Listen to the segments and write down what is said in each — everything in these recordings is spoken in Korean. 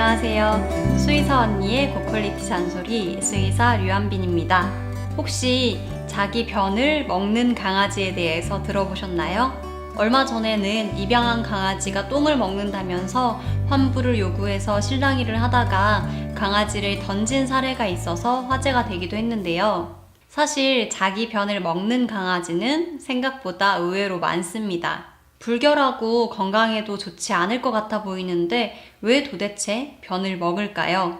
안녕하세요. 수의사 언니의 고퀄리티 잔소리 수의사 류한빈입니다. 혹시 자기 변을 먹는 강아지에 대해서 들어보셨나요? 얼마 전에는 입양한 강아지가 똥을 먹는다면서 환불을 요구해서 실랑이를 하다가 강아지를 던진 사례가 있어서 화제가 되기도 했는데요. 사실 자기 변을 먹는 강아지는 생각보다 의외로 많습니다. 불결하고 건강에도 좋지 않을 것 같아 보이는데 왜 도대체 변을 먹을까요?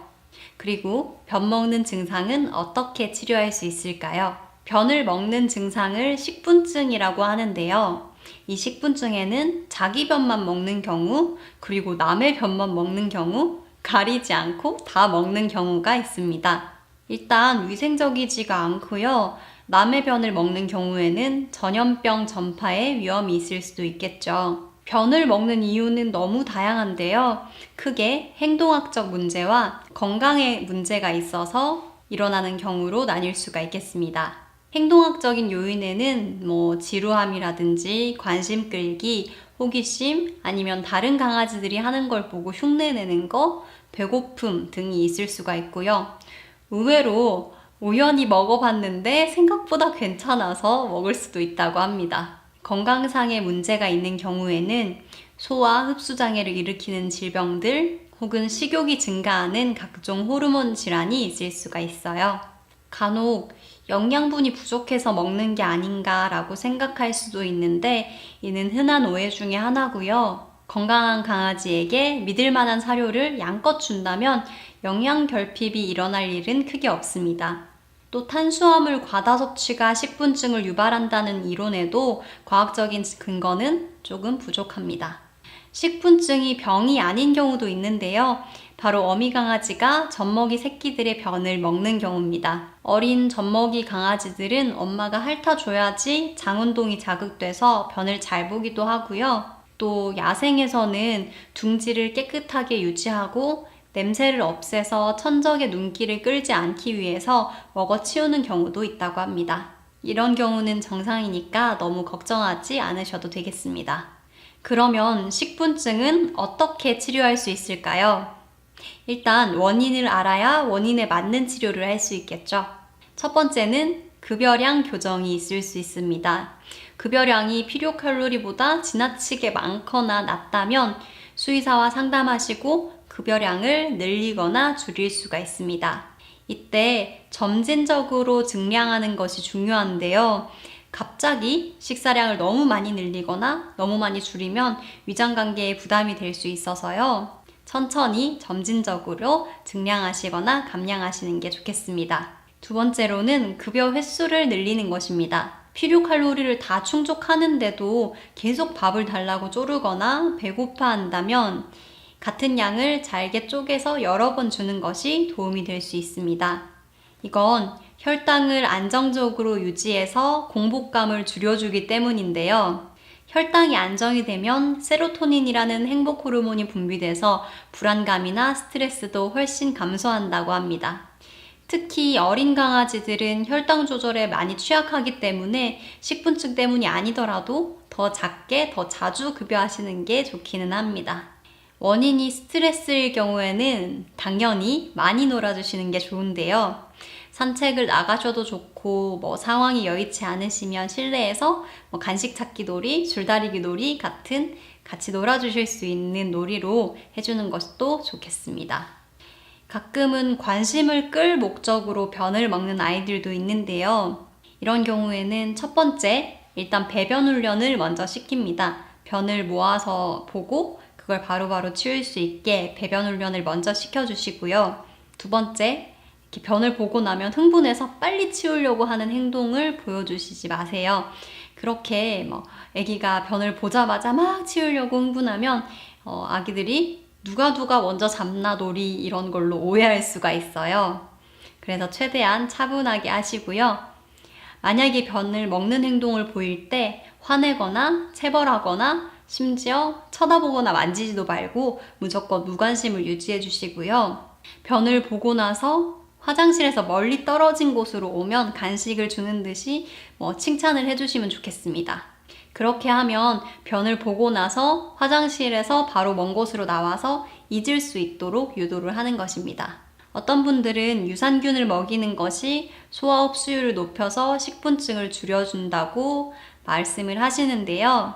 그리고 변 먹는 증상은 어떻게 치료할 수 있을까요? 변을 먹는 증상을 식분증이라고 하는데요. 이 식분증에는 자기 변만 먹는 경우, 그리고 남의 변만 먹는 경우, 가리지 않고 다 먹는 경우가 있습니다. 일단 위생적이지가 않고요. 남의 변을 먹는 경우에는 전염병 전파의 위험이 있을 수도 있겠죠. 변을 먹는 이유는 너무 다양한데요. 크게 행동학적 문제와 건강에 문제가 있어서 일어나는 경우로 나뉠 수가 있겠습니다. 행동학적인 요인에는 지루함이라든지 관심 끌기, 호기심, 아니면 다른 강아지들이 하는 걸 보고 흉내내는 거, 배고픔 등이 있을 수가 있고요. 의외로 우연히 먹어봤는데 생각보다 괜찮아서 먹을 수도 있다고 합니다. 건강상의 문제가 있는 경우에는 소화 흡수장애를 일으키는 질병들 혹은 식욕이 증가하는 각종 호르몬 질환이 있을 수가 있어요. 간혹 영양분이 부족해서 먹는 게 아닌가라고 생각할 수도 있는데 이는 흔한 오해 중에 하나고요. 건강한 강아지에게 믿을 만한 사료를 양껏 준다면 영양 결핍이 일어날 일은 크게 없습니다. 또 탄수화물 과다 섭취가 식분증을 유발한다는 이론에도 과학적인 근거는 조금 부족합니다. 식분증이 병이 아닌 경우도 있는데요. 바로 어미 강아지가 젖먹이 새끼들의 변을 먹는 경우입니다. 어린 젖먹이 강아지들은 엄마가 핥아줘야지 장운동이 자극돼서 변을 잘 보기도 하고요. 또 야생에서는 둥지를 깨끗하게 유지하고 냄새를 없애서 천적의 눈길을 끌지 않기 위해서 먹어치우는 경우도 있다고 합니다. 이런 경우는 정상이니까 너무 걱정하지 않으셔도 되겠습니다. 그러면 식분증은 어떻게 치료할 수 있을까요? 일단 원인을 알아야 원인에 맞는 치료를 할 수 있겠죠. 첫 번째는 급여량 교정이 있을 수 있습니다. 급여량이 필요 칼로리보다 지나치게 많거나 낮다면 수의사와 상담하시고 급여량을 늘리거나 줄일 수가 있습니다. 이때 점진적으로 증량하는 것이 중요한데요. 갑자기 식사량을 너무 많이 늘리거나 너무 많이 줄이면 위장관계에 부담이 될 수 있어서요. 천천히 점진적으로 증량하시거나 감량하시는 게 좋겠습니다. 두 번째로는 급여 횟수를 늘리는 것입니다. 필요 칼로리를 다 충족하는데도 계속 밥을 달라고 쪼르거나 배고파한다면 같은 양을 잘게 쪼개서 여러 번 주는 것이 도움이 될 수 있습니다. 이건 혈당을 안정적으로 유지해서 공복감을 줄여주기 때문인데요. 혈당이 안정이 되면 세로토닌이라는 행복 호르몬이 분비돼서 불안감이나 스트레스도 훨씬 감소한다고 합니다. 특히 어린 강아지들은 혈당 조절에 많이 취약하기 때문에 식분증 때문이 아니더라도 더 작게 더 자주 급여하시는 게 좋기는 합니다. 원인이 스트레스일 경우에는 당연히 많이 놀아주시는 게 좋은데요. 산책을 나가셔도 좋고 상황이 여의치 않으시면 실내에서 간식 찾기 놀이, 줄다리기 놀이 같은 같이 놀아주실 수 있는 놀이로 해주는 것도 좋겠습니다. 가끔은 관심을 끌 목적으로 변을 먹는 아이들도 있는데요. 이런 경우에는 첫 번째, 일단 배변 훈련을 먼저 시킵니다. 변을 모아서 보고 그걸 바로바로 치울 수 있게 배변 훈련을 먼저 시켜주시고요. 두 번째, 이렇게 변을 보고 나면 흥분해서 빨리 치우려고 하는 행동을 보여주시지 마세요. 그렇게 아기가 변을 보자마자 막 치우려고 흥분하면 아기들이 누가 먼저 잡나 놀이 이런 걸로 오해할 수가 있어요. 그래서 최대한 차분하게 하시고요. 만약에 변을 먹는 행동을 보일 때 화내거나 체벌하거나 심지어 쳐다보거나 만지지도 말고 무조건 무관심을 유지해 주시고요. 변을 보고 나서 화장실에서 멀리 떨어진 곳으로 오면 간식을 주는 듯이 칭찬을 해주시면 좋겠습니다. 그렇게 하면 변을 보고 나서 화장실에서 바로 먼 곳으로 나와서 잊을 수 있도록 유도를 하는 것입니다. 어떤 분들은 유산균을 먹이는 것이 소화 흡수율을 높여서 식분증을 줄여준다고 말씀을 하시는데요.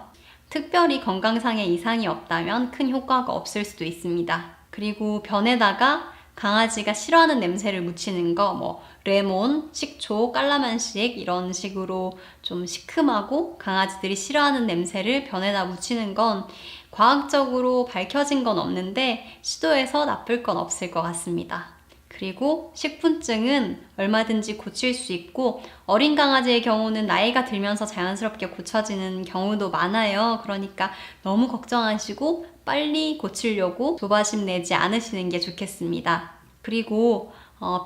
특별히 건강상의 이상이 없다면 큰 효과가 없을 수도 있습니다. 그리고 변에다가 강아지가 싫어하는 냄새를 묻히는 거, 레몬, 식초, 깔라만식 이런 식으로 좀 시큼하고 강아지들이 싫어하는 냄새를 변에다 묻히는 건 과학적으로 밝혀진 건 없는데 시도해서 나쁠 건 없을 것 같습니다. 그리고 식분증은 얼마든지 고칠 수 있고 어린 강아지의 경우는 나이가 들면서 자연스럽게 고쳐지는 경우도 많아요. 그러니까 너무 걱정하시고 빨리 고치려고 조바심 내지 않으시는 게 좋겠습니다. 그리고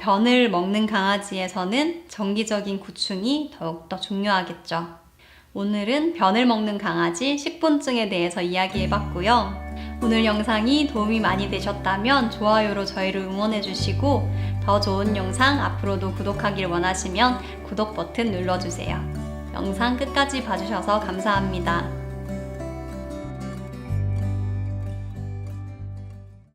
변을 먹는 강아지에서는 정기적인 구충이 더욱더 중요하겠죠. 오늘은 변을 먹는 강아지 식분증에 대해서 이야기해봤고요. 오늘 영상이 도움이 많이 되셨다면 좋아요로 저희를 응원해주시고 더 좋은 영상 앞으로도 구독하길 원하시면 구독 버튼 눌러주세요. 영상 끝까지 봐주셔서 감사합니다.